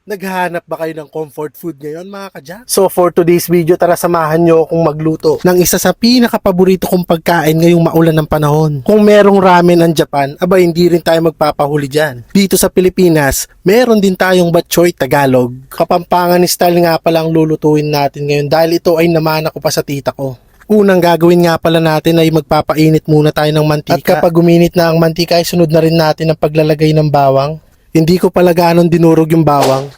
Naghahanap ba kayo ng comfort food ngayon mga kadya? So for today's video, tara samahan nyo akong magluto ng isa sa pinakapaborito kong pagkain ngayong maulan ng panahon. Kung merong ramen ang Japan, aba hindi rin tayo magpapahuli dyan. Dito sa Pilipinas, meron din tayong bok choy Tagalog. Kapampangan style nga palang lulutuin natin ngayon dahil ito ay namana ko pa sa tita ko. Unang gagawin nga pala natin ay magpapainit muna tayo ng mantika. At kapag uminit na ang mantika ay sunod na rin natin ang paglalagay ng bawang. Hindi ko pala gaanong dinurog yung bawang.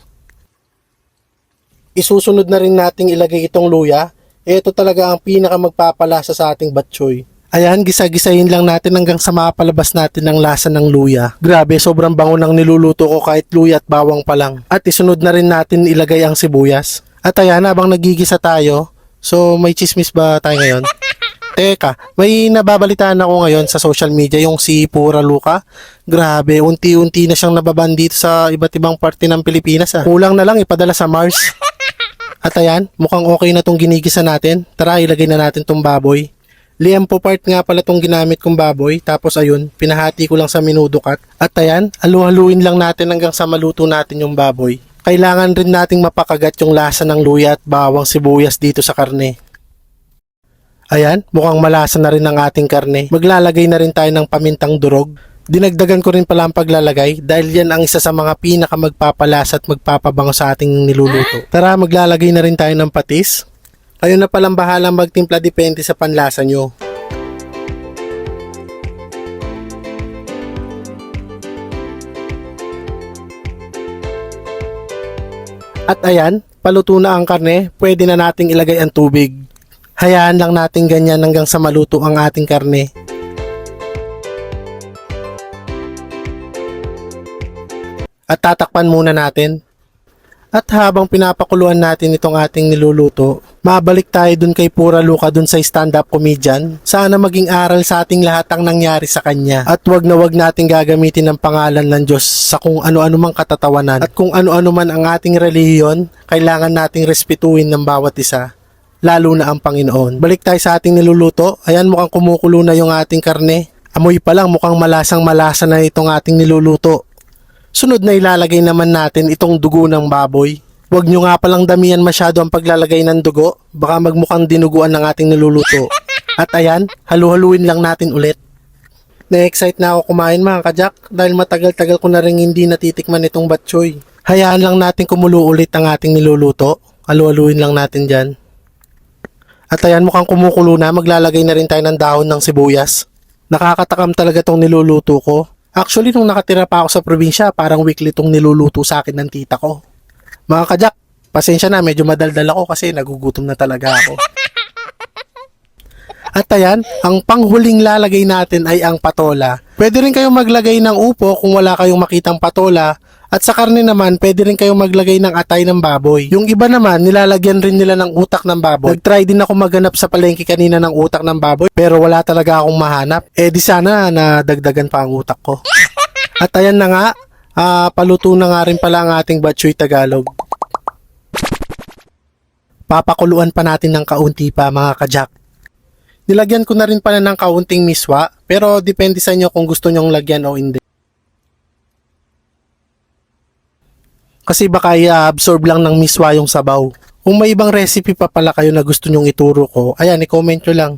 Isusunod na rin nating ilagay itong luya. Ito talaga ang pinaka magpapalasa sa ating bok choy. Ayan, gisa-gisahin lang natin hanggang sa mapalabas natin ang lasa ng luya. Grabe, sobrang bango ng niluluto ko kahit luya at bawang pa lang. At isunod na rin natin ilagay ang sibuyas. At ayan, habang nagigisa tayo, so may chismis ba tayo ngayon? Teka, may nababalitaan ako ngayon sa social media yung si Pura Luka. Grabe, unti-unti na siyang nababan dito sa iba't ibang parte ng Pilipinas. Kulang na lang ipadala sa Mars. At ayan, mukhang okay na tong ginigisa natin. Tara, ilagay na natin tong baboy. Liempo part nga pala tong ginamit kong baboy. Tapos ayun, pinahati ko lang sa menudo cut. At ayan, halu-haluin lang natin hanggang sa maluto natin yung baboy. Kailangan rin nating mapakagat yung lasa ng luya at bawang sibuyas dito sa karne. Ayan, mukhang malasa na rin ang ating karne. Maglalagay na rin tayo ng pamintang durog. Dinagdagan ko rin pala ang paglalagay dahil yan ang isa sa mga pinaka magpapalasa at magpapabango sa ating niluluto. Tara, maglalagay na rin tayo ng patis. Kayo na palang bahalang magtimpla, depende sa panlasa nyo. At ayan, paluto na ang karne, pwede na nating ilagay ang tubig. Hayaan lang natin ganyan hanggang sa maluto ang ating karne. At tatakpan muna natin. At habang pinapakuluan natin itong ating niluluto, mabalik tayo dun kay Pura Luka dun sa stand-up comedian. Sana maging aral sa ating lahat ang nangyari sa kanya. At wag na wag natin gagamitin ang pangalan ng Diyos sa kung ano-ano mang katatawanan. At kung ano-ano man ang ating relihiyon, kailangan nating respetuhin ng bawat isa. Lalo na ang Panginoon. Balik tayo sa ating niluluto. Ayan, mukhang kumukulo na yung ating karne. Amoy pa lang, mukhang malasang malasa na itong ating niluluto. Sunod na ilalagay naman natin itong dugo ng baboy. Huwag nyo nga palang damihan masyado ang paglalagay ng dugo. Baka magmukhang dinuguan ng ating niluluto. At ayan, halu-haluin lang natin ulit. Na-excite na ako kumain mga kajak dahil matagal-tagal ko na rin hindi natitikman itong bok choy. Hayaan lang natin kumulo ulit ang ating niluluto. Halu-haluin lang natin dyan. At ayan, mukhang kumukulo na, maglalagay na rin tayo ng dahon ng sibuyas. Nakakatakam talaga tong niluluto ko. Actually, nung nakatira pa ako sa probinsya, parang weekly tong niluluto sa akin ng tita ko. Mga kajak, pasensya na, medyo madaldal ako kasi nagugutom na talaga ako. At ayan, ang panghuling lalagay natin ay ang patola. Pwede rin kayong maglagay ng upo kung wala kayong makitang patola. At sa karne naman, pwede rin kayong maglagay ng atay ng baboy. Yung iba naman, nilalagyan rin nila ng utak ng baboy. Nag-try din ako maghanap sa palengke kanina ng utak ng baboy, pero wala talaga akong mahanap. Eh di sana nadagdagan pa ang utak ko. At ayan na nga, paluto na nga rin pala ang ating bok choy Tagalog. Papakuluan pa natin ng kaunti pa mga kajak. Nilagyan ko na rin pala ng kaunting miswa, pero depende sa inyo kung gusto nyong lagyan o hindi. Kasi baka i-absorb lang ng miswa yung sabaw. Kung may ibang recipe pa pala kayo na gusto nyong ituro ko, ayan, i-comment nyo lang.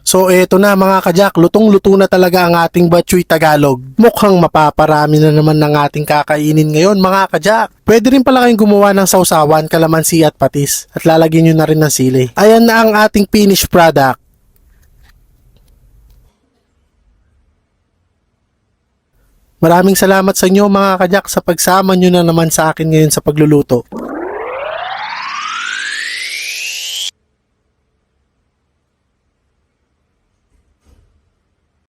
So eto na mga kajak, lutong-luto na talaga ang ating bok choy Tagalog. Mukhang mapaparami na naman ng ating kakainin ngayon mga kajak. Pwede rin pala kayong gumawa ng sausawan, kalamansi at patis. At lalagyan nyo na rin ng sili. Ayan na ang ating finished product. Maraming salamat sa inyo mga kajak sa pagsama nyo na naman sa akin ngayon sa pagluluto.